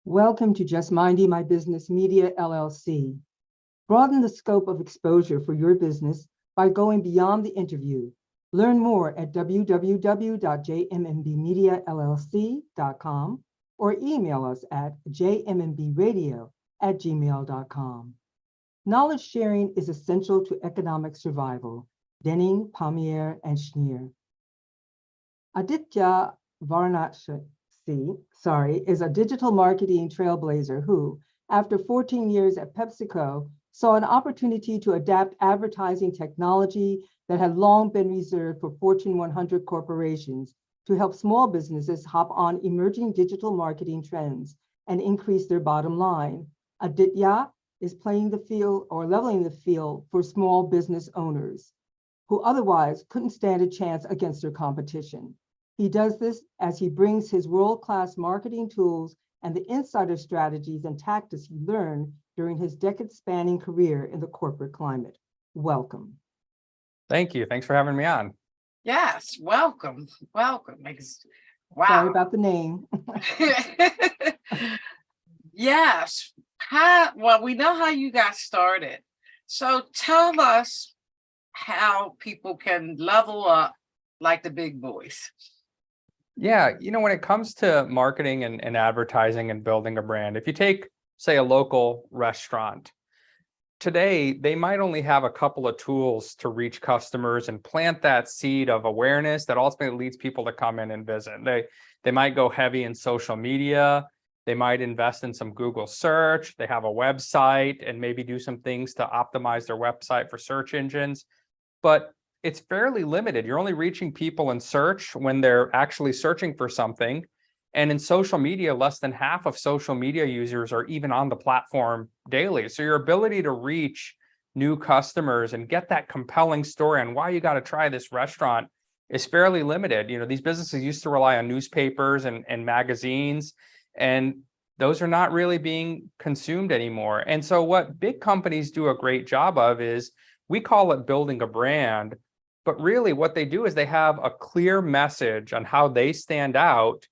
Welcome to Just Minding My Business Media, LLC. Broaden the scope of exposure for your business by going beyond the interview. Learn more at www.jmmbmediallc.com or email us at jmmbradio@gmail.com. Knowledge sharing is essential to economic survival. Denning, Palmier, and Schneer. Aditya Varanasi is a digital marketing trailblazer who, after 14 years at PepsiCo, saw an opportunity to adapt advertising technology that had long been reserved for Fortune 100 corporations to help small businesses hop on emerging digital marketing trends and increase their bottom line. Aditya is playing the field or leveling the field for small business owners who otherwise couldn't stand a chance against their competition. He does this as he brings his world-class marketing tools and the insider strategies and tactics he learned during his decade-spanning career in the corporate climate. Welcome. Thank you. Thanks for having me on. Yes, welcome. Welcome. Wow. Sorry about the name. Yes. Well, we know how you got started. So tell us how people can level up like the big boys. Yeah, when it comes to marketing and advertising and building a brand, if you take, say, a local restaurant, today they might only have a couple of tools to reach customers and plant that seed of awareness that ultimately leads people to come in and visit. They might go heavy in social media. They might invest in some Google search. They have a website and maybe do some things to optimize their website for search engines. But it's fairly limited. You're only reaching people in search when they're actually searching for something. And in social media, less than half of social media users are even on the platform daily. So your ability to reach new customers and get that compelling story on why you got to try this restaurant is fairly limited. These businesses used to rely on newspapers and magazines, and those are not really being consumed anymore. And so what big companies do a great job of is, we call it building a brand. But really what they do is they have a clear message on how they stand out,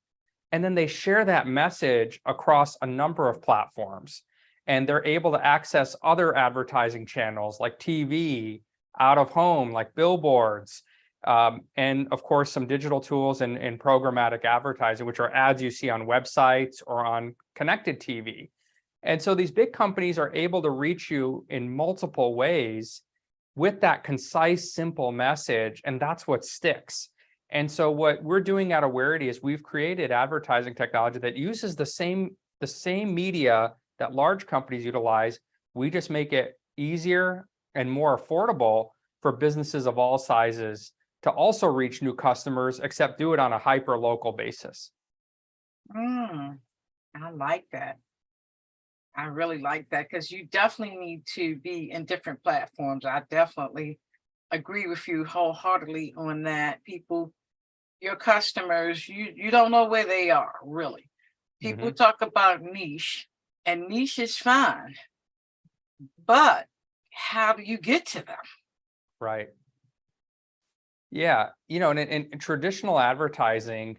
and then they share that message across a number of platforms. And they're able to access other advertising channels like TV, out of home, like billboards, and of course, some digital tools and programmatic advertising, which are ads you see on websites or on connected TV. And so these big companies are able to reach you in multiple ways with that concise, simple message, and that's what sticks. And so what we're doing at Awarity is we've created advertising technology that uses the same media that large companies utilize. We just make it easier and more affordable for businesses of all sizes to also reach new customers, except do it on a hyper-local basis. I like that. I really like that, because you definitely need to be in different platforms. I definitely agree with you wholeheartedly on that. People, your customers, you don't know where they are, really. People talk about niche, and niche is fine, but how do you get to them? Right. Yeah, in traditional advertising,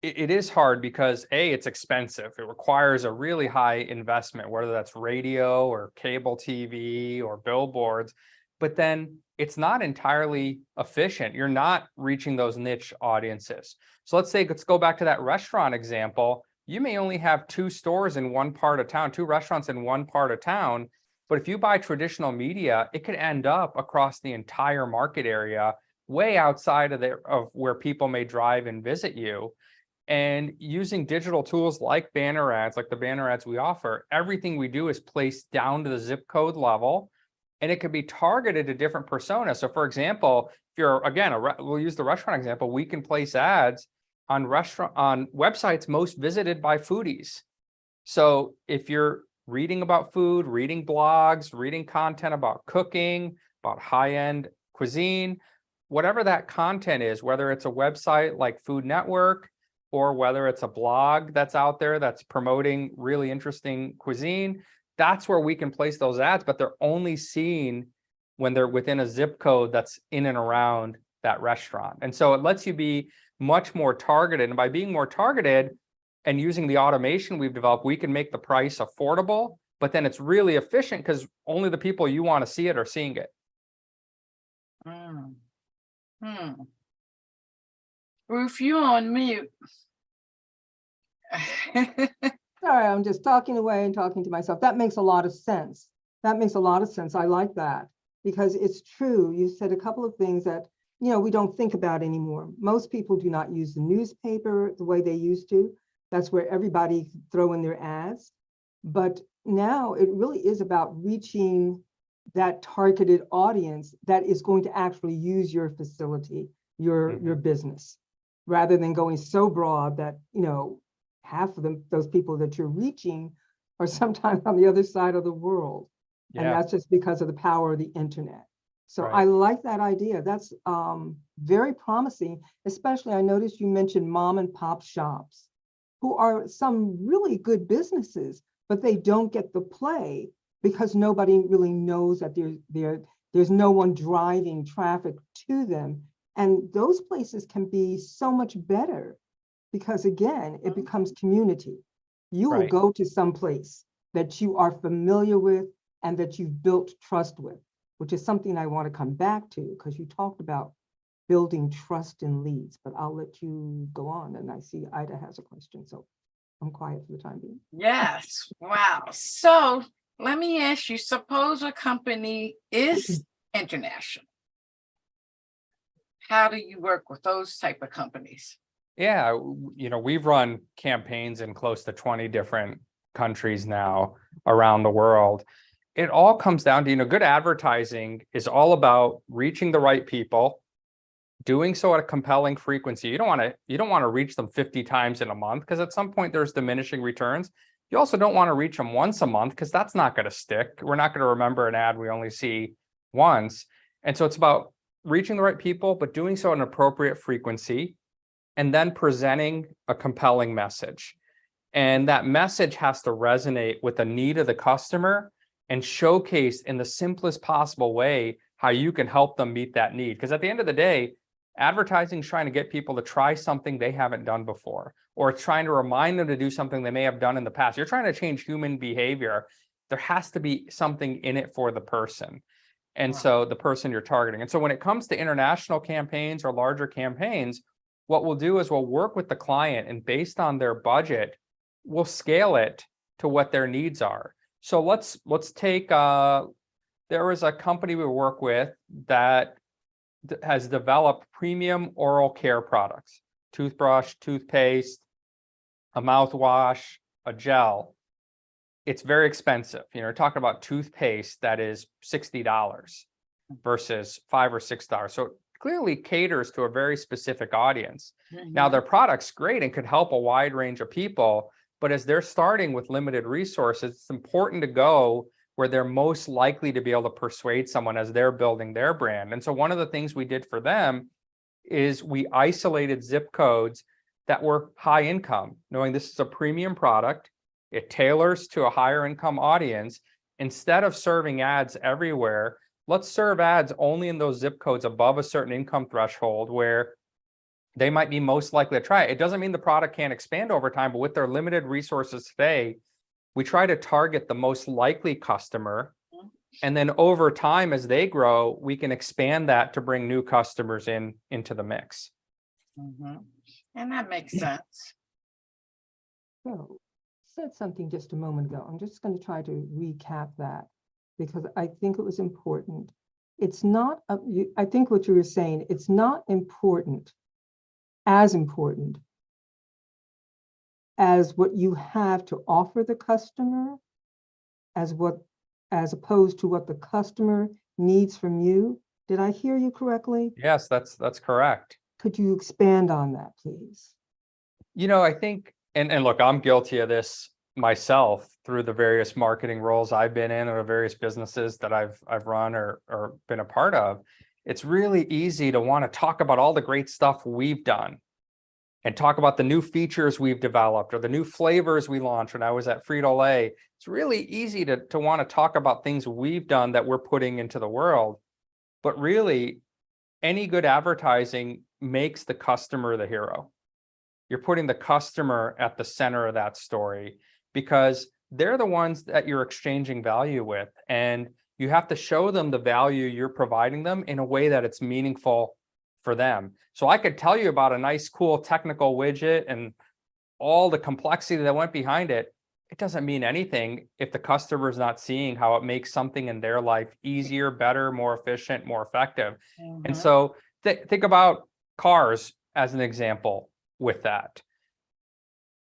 it is hard because it's expensive. It requires a really high investment, whether that's radio or cable TV or billboards, but then it's not entirely efficient. You're not reaching those niche audiences. So let's go back to that restaurant example. You may only have two stores in one part of town, two restaurants in one part of town, but if you buy traditional media, it could end up across the entire market area, way outside of where people may drive and visit you. And using digital tools like banner ads, like the banner ads we offer, everything we do is placed down to the zip code level, and it could be targeted to different personas. So for example, if you're, again, we'll use the restaurant example, we can place ads on websites most visited by foodies. So if you're reading about food, reading blogs, reading content about cooking, about high-end cuisine, whatever that content is, whether it's a website like Food Network, or whether it's a blog that's out there that's promoting really interesting cuisine, that's where we can place those ads, but they're only seen when they're within a zip code that's in and around that restaurant. And so it lets you be much more targeted. And by being more targeted, And using the automation we've developed, we can make the price affordable, but then it's really efficient because only the people you want to see it are seeing it. Mm. Hmm. Ruth, you on mute. Sorry, I'm just talking away and talking to myself. That makes a lot of sense. That makes a lot of sense. I like that because it's true. You said a couple of things that, we don't think about anymore. Most people do not use the newspaper the way they used to. That's where everybody throw in their ads. But now it really is about reaching that targeted audience that is going to actually use your facility, your business, rather than going so broad that, half of those people that you're reaching are sometimes on the other side of the world. And that's just because of the power of the internet. So I like that idea. That's very promising, especially I noticed you mentioned mom and pop shops who are some really good businesses, but they don't get the play because nobody really knows that there's no one driving traffic to them. And those places can be so much better because again, it becomes community. You will go to some place that you are familiar with and that you've built trust with, which is something I want to come back to because you talked about building trust in leads, but I'll let you go on. And I see Ida has a question, so I'm quiet for the time being. Yes, wow. So let me ask you, suppose a company is international. How do you work with those type of companies? Yeah, we've run campaigns in close to 20 different countries now around the world. It all comes down to, good advertising is all about reaching the right people, doing so at a compelling frequency. You don't want to reach them 50 times in a month because at some point there's diminishing returns. You also don't want to reach them once a month because that's not going to stick. We're not going to remember an ad we only see once. And so it's about reaching the right people, but doing so at an appropriate frequency and then presenting a compelling message. And that message has to resonate with the need of the customer and showcase in the simplest possible way how you can help them meet that need. Because at the end of the day, advertising is trying to get people to try something they haven't done before, or it's trying to remind them to do something they may have done in the past. You're trying to change human behavior. There has to be something in it for the person. And so the person you're targeting. And so when it comes to international campaigns or larger campaigns, what we'll do is we'll work with the client and based on their budget, we'll scale it to what their needs are. So let's take, there was a company we work with that has developed premium oral care products, toothbrush, toothpaste, a mouthwash, a gel. It's very expensive. You're talking about toothpaste that is $60 versus $5 or $6. So it clearly caters to a very specific audience. Now their product's great and could help a wide range of people, but as they're starting with limited resources, it's important to go where they're most likely to be able to persuade someone as they're building their brand. And so one of the things we did for them is we isolated zip codes that were high income, knowing this is a premium product. It tailors to a higher income audience. Instead of serving ads everywhere, let's serve ads only in those zip codes above a certain income threshold where they might be most likely to try it. It doesn't mean the product can't expand over time, but with their limited resources today, we try to target the most likely customer. And then over time, as they grow, we can expand that to bring new customers into the mix. And that makes sense. So, said something just a moment ago. I'm just going to try to recap that because I think it was important. It's not, I think what you were saying, it's not important as what you have to offer the customer as opposed to what the customer needs from you. Did I hear you correctly? Yes, that's correct. Could you expand on that, please? I think, and look, I'm guilty of this myself through the various marketing roles I've been in or various businesses that I've run or been a part of. It's really easy to want to talk about all the great stuff we've done and talk about the new features we've developed or the new flavors we launched when I was at Frito-Lay. It's really easy to want to talk about things we've done that we're putting into the world. But really, any good advertising makes the customer the hero. You're putting the customer at the center of that story because they're the ones that you're exchanging value with. And you have to show them the value you're providing them in a way that it's meaningful for them. So I could tell you about a nice, cool technical widget and all the complexity that went behind it. It doesn't mean anything if the customer is not seeing how it makes something in their life easier, better, more efficient, more effective. And so think about cars as an example with that.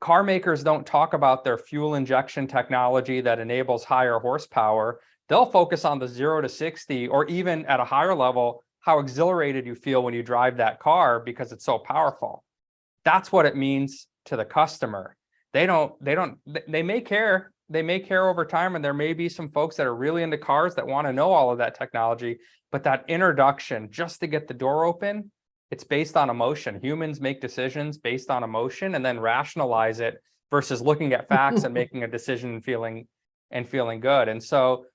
Car makers don't talk about their fuel injection technology that enables higher horsepower. They'll focus on the 0 to 60, or even at a higher level, how exhilarated you feel when you drive that car because it's so powerful. That's what it means to the customer. They may care over time, and there may be some folks that are really into cars that want to know all of that technology, but that introduction just to get the door open, it's based on emotion. Humans make decisions based on emotion and then rationalize it versus looking at facts and making a decision and feeling good. And so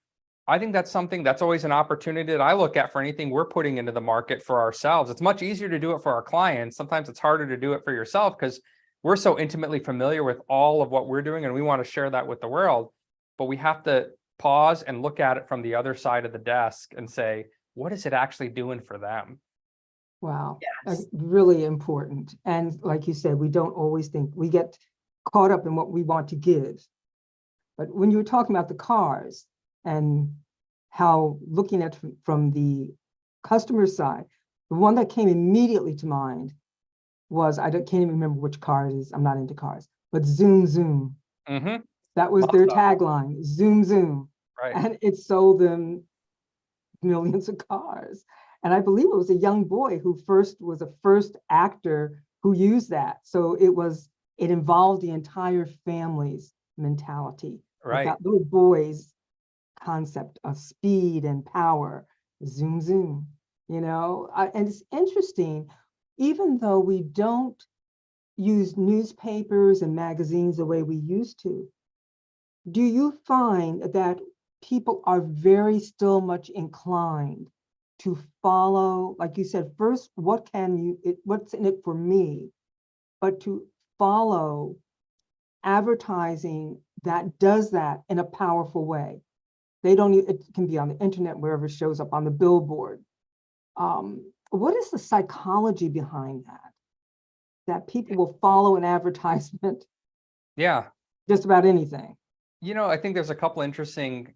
I think that's something that's always an opportunity that I look at for anything we're putting into the market for ourselves. It's much easier to do it for our clients. Sometimes it's harder to do it for yourself because we're so intimately familiar with all of what we're doing and we want to share that with the world. But we have to pause and look at it from the other side of the desk and say, what is it actually doing for them? Wow, Yes. that's really important. And like you said, we don't always think, we get caught up in what we want to give. But when you were talking about the cars and how looking at from the customer side, the one that came immediately to mind was, can't even remember which car it is. I'm not into cars, but Zoom Zoom. That was their tagline, Zoom Zoom. Right. And it sold them millions of cars. And I believe it was a young boy who was a first actor who used that. So it involved the entire family's mentality. Right. That little boy's concept of speed and power, Zoom Zoom, and it's interesting, even though we don't use newspapers and magazines the way we used to, do you find that people are very still much inclined to follow, like you said, first, what's in it for me, but to follow advertising that does that in a powerful way? It can be on the internet, wherever it shows up on the billboard. What is the psychology behind that people will follow an advertisement? Yeah. Just about anything. I think there's a couple interesting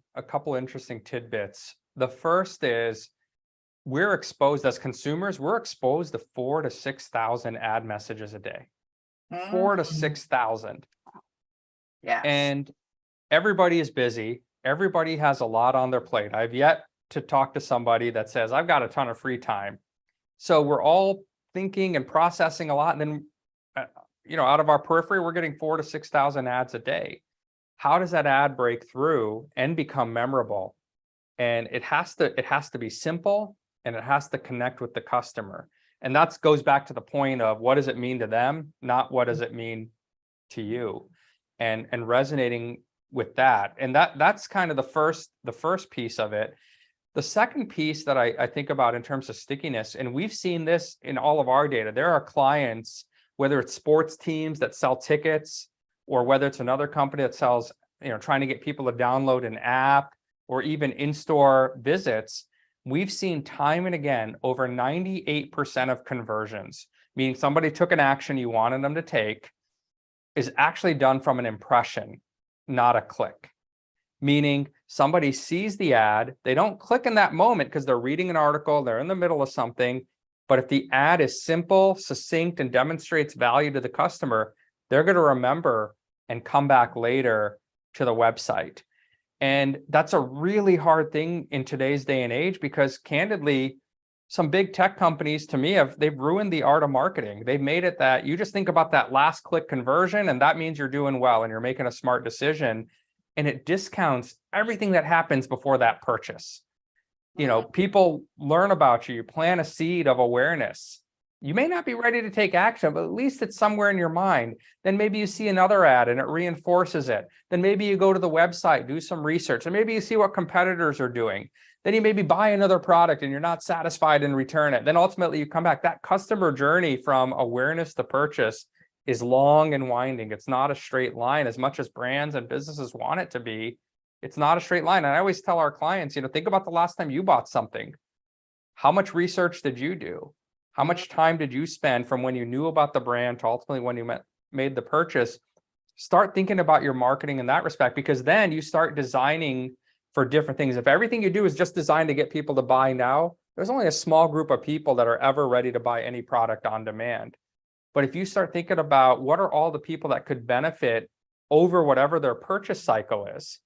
tidbits. The first is we're exposed as consumers, we're exposed to 4,000 to 6,000 ad messages a day. 4,000 to 6,000. Yes. And everybody is busy. Everybody has a lot on their plate. I've yet to talk to somebody that says, I've got a ton of free time. So we're all thinking and processing a lot. And then, out of our periphery, we're getting 4,000 to 6,000 ads a day. How does that ad break through and become memorable? And it has to be simple, and it has to connect with the customer. And that goes back to the point of what does it mean to them, not what does it mean to you, and resonating with that. And that's kind of the first piece of it. The second piece that I think about in terms of stickiness, and we've seen this in all of our data, there are clients, whether it's sports teams that sell tickets, or whether it's another company that sells, trying to get people to download an app, or even in-store visits. We've seen time and again, over 98% of conversions, meaning somebody took an action you wanted them to take, is actually done from an impression, not a click. Meaning somebody sees the ad, they don't click in that moment because they're reading an article, they're in the middle of something, but if the ad is simple, succinct, and demonstrates value to the customer, they're going to remember and come back later to the website. And that's a really hard thing in today's day and age, because candidly, some big tech companies, to me, they've ruined the art of marketing. They've made it that you just think about that last click conversion, and that means you're doing well and you're making a smart decision. And it discounts everything that happens before that purchase. People learn about you, you plant a seed of awareness. You may not be ready to take action, but at least it's somewhere in your mind. Then maybe you see another ad and it reinforces it. Then maybe you go to the website, do some research, and maybe you see what competitors are doing. Then you maybe buy another product and you're not satisfied and return it. Then ultimately you come back. That customer journey from awareness to purchase is long and winding. It's not a straight line. As much as brands and businesses want it to be, it's not a straight line. And I always tell our clients, think about the last time you bought something. How much research did you do? How much time did you spend from when you knew about the brand to ultimately when you made the purchase? Start thinking about your marketing in that respect, because then you start designing for different things. If everything you do is just designed to get people to buy now, there's only a small group of people that are ever ready to buy any product on demand. But if you start thinking about what are all the people that could benefit over whatever their purchase cycle is,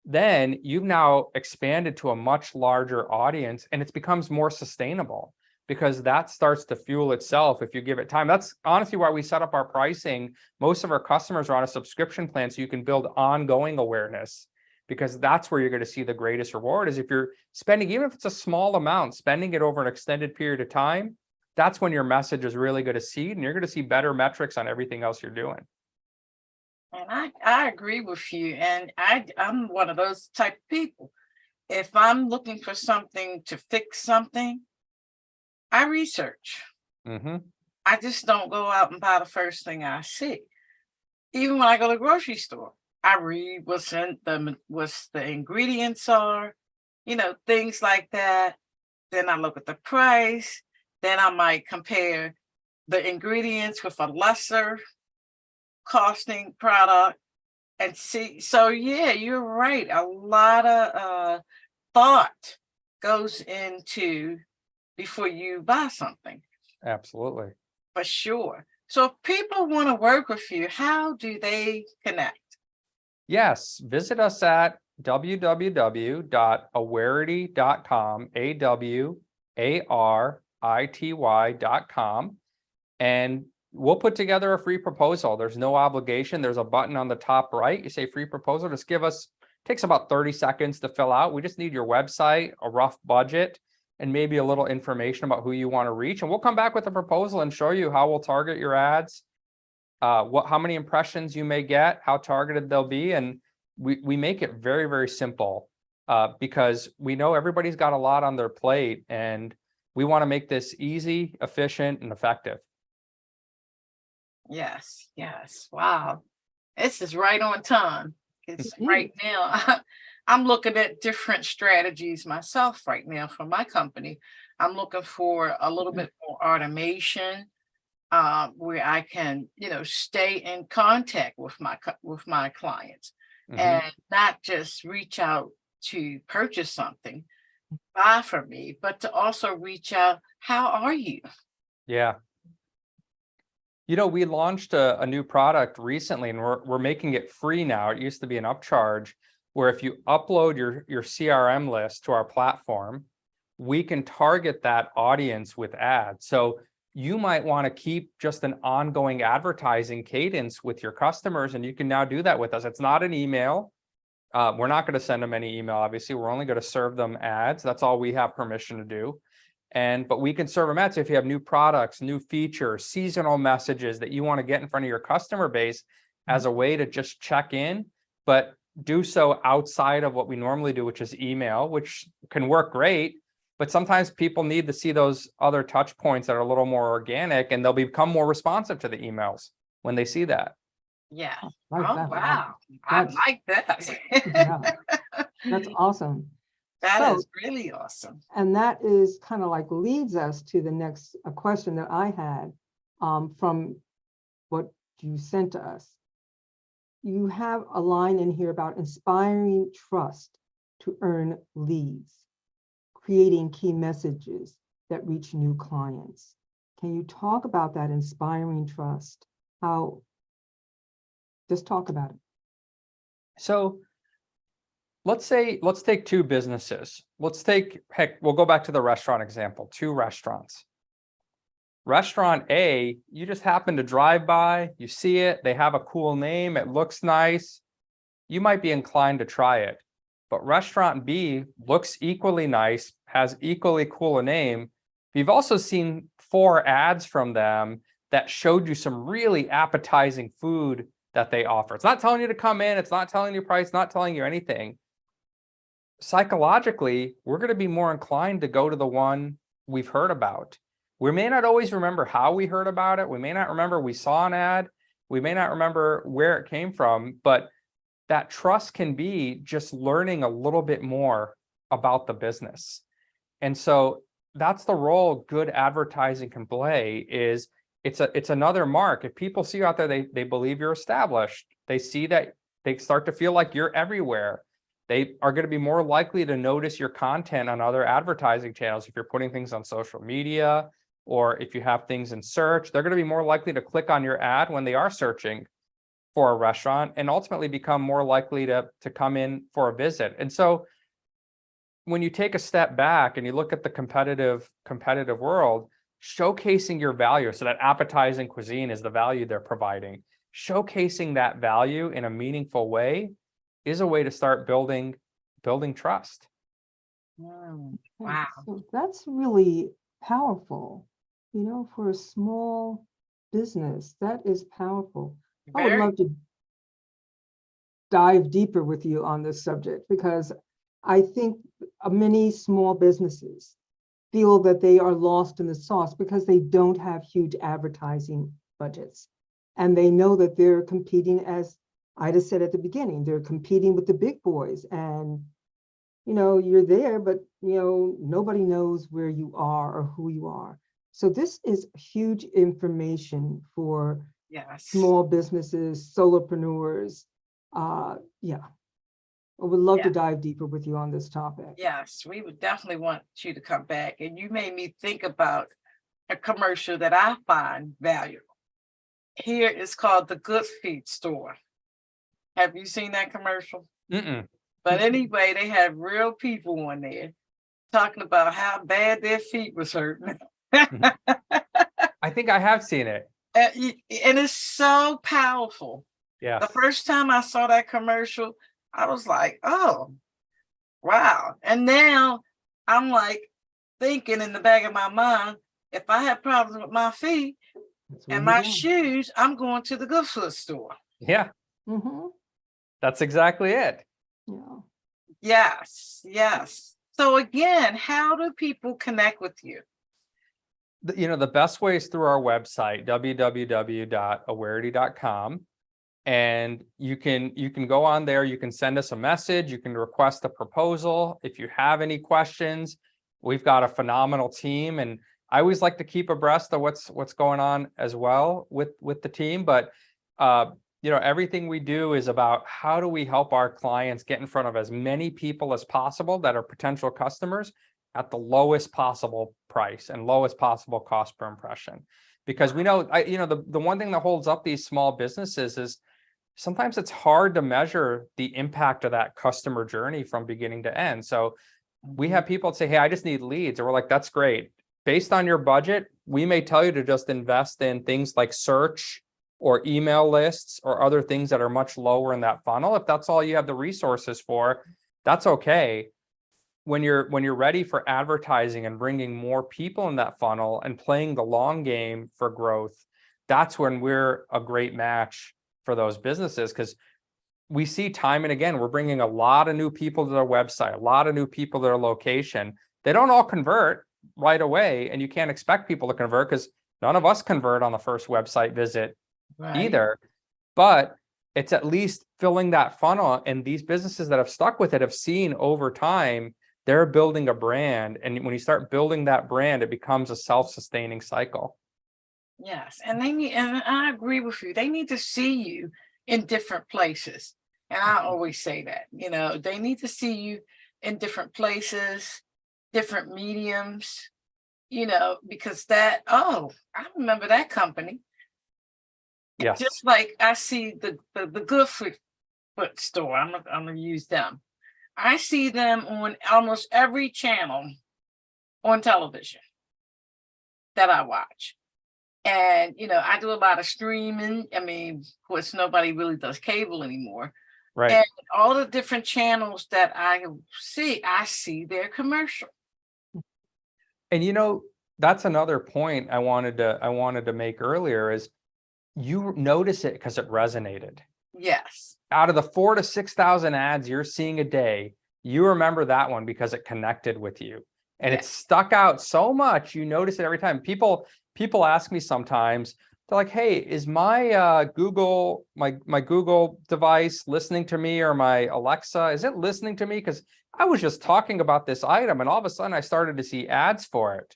then you've now expanded to a much larger audience, and it becomes more sustainable, because that starts to fuel itself if you give it time. That's honestly why we set up our pricing. Most of our customers are on a subscription plan, so you can build ongoing awareness, because that's where you're going to see the greatest reward. Is if you're spending, even if it's a small amount, spending it over an extended period of time, that's when your message is really going to seed, and you're going to see better metrics on everything else you're doing. And I agree with you. And I'm one of those type of people. If I'm looking for something to fix something, I research. I just don't go out and buy the first thing I see. Even when I go to the grocery store, I read what's the ingredients are, things like that. Then I look at the price. Then I might compare the ingredients with a lesser costing product and see. So yeah, you're right. A lot of thought goes into before you buy something. Absolutely. For sure. So if people want to work with you, how do they connect? Yes, visit us at www.awarity.com, awarity.com, and we'll put together a free proposal. There's no obligation. There's a button on the top right. You say free proposal. Just give us, takes about 30 seconds to fill out. We just need your website, a rough budget, and maybe a little information about who you want to reach. And we'll come back with a proposal and show you how we'll target your ads, how many impressions you may get, how targeted they'll be. And we make it very, very simple because we know everybody's got a lot on their plate, and we want to make this easy, efficient, and effective. Yes. Wow. This is right on time. It's right now. I'm looking at different strategies myself right now for my company. I'm looking for a little bit more automation where I can, stay in contact with my clients and not just reach out to purchase something, buy from me, but to also reach out. How are you? Yeah. We launched a new product recently, and we're making it free now. It used to be an upcharge, where if you upload your CRM list to our platform, we can target that audience with ads. So you might want to keep just an ongoing advertising cadence with your customers, and you can now do that with us. It's not an email. We're not going to send them any email, obviously. We're only going to serve them ads. That's all we have permission to do. But we can serve them ads. So if you have new products, new features, seasonal messages that you want to get in front of your customer base as a way to just check in, but do so outside of what we normally do, which is email, which can work great. But sometimes people need to see those other touch points that are a little more organic, and they'll become more responsive to the emails when they see that. Yeah. Wow. I like that. Yeah. That's awesome. That is really awesome. And that is kind of like leads us to the next question that I had from what you sent to us. You have a line in here about inspiring trust to earn leads, creating key messages that reach new clients. Can you talk about that inspiring trust? Just talk about it. So let's take two businesses. We'll go back to the restaurant example, two restaurants. Restaurant A, you just happen to drive by, you see it, they have a cool name, it looks nice. You might be inclined to try it. But restaurant B looks equally nice, has equally cool a name. You've also seen 4 ads from them that showed you some really appetizing food that they offer. It's not telling you to come in, it's not telling you price, not telling you anything. Psychologically, we're going to be more inclined to go to the one we've heard about. We may not always remember how we heard about it. We may not remember we saw an ad. We may not remember where it came from, but that trust can be just learning a little bit more about the business. And so that's the role good advertising can play. Is it's another mark. If people see you out there, they believe you're established. They see that, they start to feel like you're everywhere. They are going to be more likely to notice your content on other advertising channels. If you're putting things on social media, or if you have things in search, they're going to be more likely to click on your ad when they are searching for a restaurant, and ultimately become more likely to come in for a visit. And so when you take a step back and you look at the competitive world, showcasing your value, so that appetizing cuisine is the value they're providing, showcasing that value in a meaningful way is a way to start building trust. Wow. So that's really powerful, for a small business. That is powerful. I would love to dive deeper with you on this subject, because I think many small businesses feel that they are lost in the sauce because they don't have huge advertising budgets. And they know that they're competing, as Ida said at the beginning, they're competing with the big boys. And, you're there, but, nobody knows where you are or who you are. So this is huge information for small businesses, solopreneurs. Yeah. I would love to dive deeper with you on this topic. Yes, we would definitely want you to come back. And you made me think about a commercial that I find valuable. Here it's called the Good Feet Store. Have you seen that commercial? Mm-mm. But anyway, they have real people on there talking about how bad their feet was hurting. I think I have seen it. And it's so powerful. Yeah. The first time I saw that commercial, I was like, oh, wow. And now I'm like thinking in the back of my mind, if I have problems with my feet and my shoes, I'm going to the Good Foot Store. Yeah. Mm-hmm. That's exactly it. Yeah. Yes. So again, how do people connect with you? The best way is through our website, www.awarity.com. And you can go on there, you can send us a message, you can request a proposal. If you have any questions, we've got a phenomenal team. And I always like to keep abreast of what's going on as well with the team. But everything we do is about how do we help our clients get in front of as many people as possible that are potential customers at the lowest possible price and lowest possible cost per impression. Because we know, the one thing that holds up these small businesses is sometimes it's hard to measure the impact of that customer journey from beginning to end. So we have people say, hey, I just need leads. And we're like, that's great. Based on your budget, we may tell you to just invest in things like search or email lists or other things that are much lower in that funnel. If that's all you have the resources for, that's okay. When you're ready for advertising and bringing more people in that funnel and playing the long game for growth, that's when we're a great match for those businesses. Because we see time and again, we're bringing a lot of new people to their website, a lot of new people to their location. They don't all convert right away, and you can't expect people to convert because none of us convert on the first website visit either. But it's at least filling that funnel, and these businesses that have stuck with it have seen over time they're building a brand. And when you start building that brand, it becomes a self-sustaining cycle. Yes. And and I agree with you. They need to see you in different places. And I always say that, they need to see you in different places, different mediums, because I remember that company. Yes. Just like I see the Good Foot Store, I'm gonna use them. I see them on almost every channel on television that I watch. And, I do a lot of streaming. I mean, of course, nobody really does cable anymore. Right. And all the different channels that I see their commercial. And that's another point I wanted to make earlier is you notice it because it resonated. Yes. Out of the 4,000 to 6,000 ads you're seeing a day, you remember that one because it connected with you. And Yeah. it's stuck out so much. You notice it every time. People ask me sometimes, they're like, hey, is my Google, my Google device listening to me, or my Alexa, is it listening to me? Because I was just talking about this item and all of a sudden I started to see ads for it.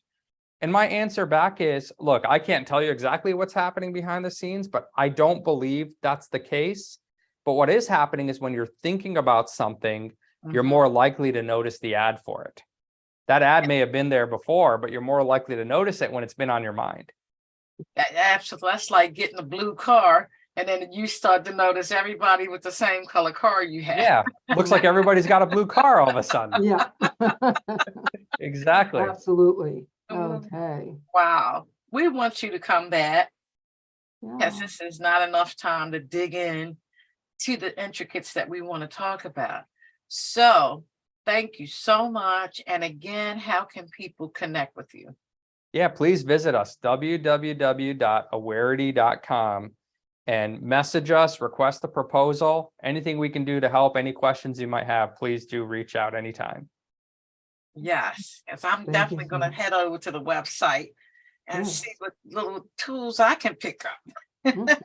And my answer back is, look, I can't tell you exactly what's happening behind the scenes, but I don't believe that's the case. But what is happening is when you're thinking about something, you're Mhm. more likely to notice the ad for it. That ad may have been there before, but you're more likely to notice it when it's been on your mind. Absolutely. That's like getting a blue car, and then you start to notice everybody with the same color car you have. Yeah, looks like everybody's got a blue car all of a sudden. Yeah. Exactly. Absolutely. Mhm. Okay. Wow. We want you to come back, because Yeah. this is not enough time to dig in to the intricacies that we want to talk about. So thank you so much. And again, how can people connect with you? Yeah, please visit us, www.awarity.com, and message us, request a proposal, anything we can do to help, any questions you might have, please do reach out anytime. Yes, as I'm Thank you definitely so going to much. head over to the website and Yes. see what little tools I can pick up. Okay.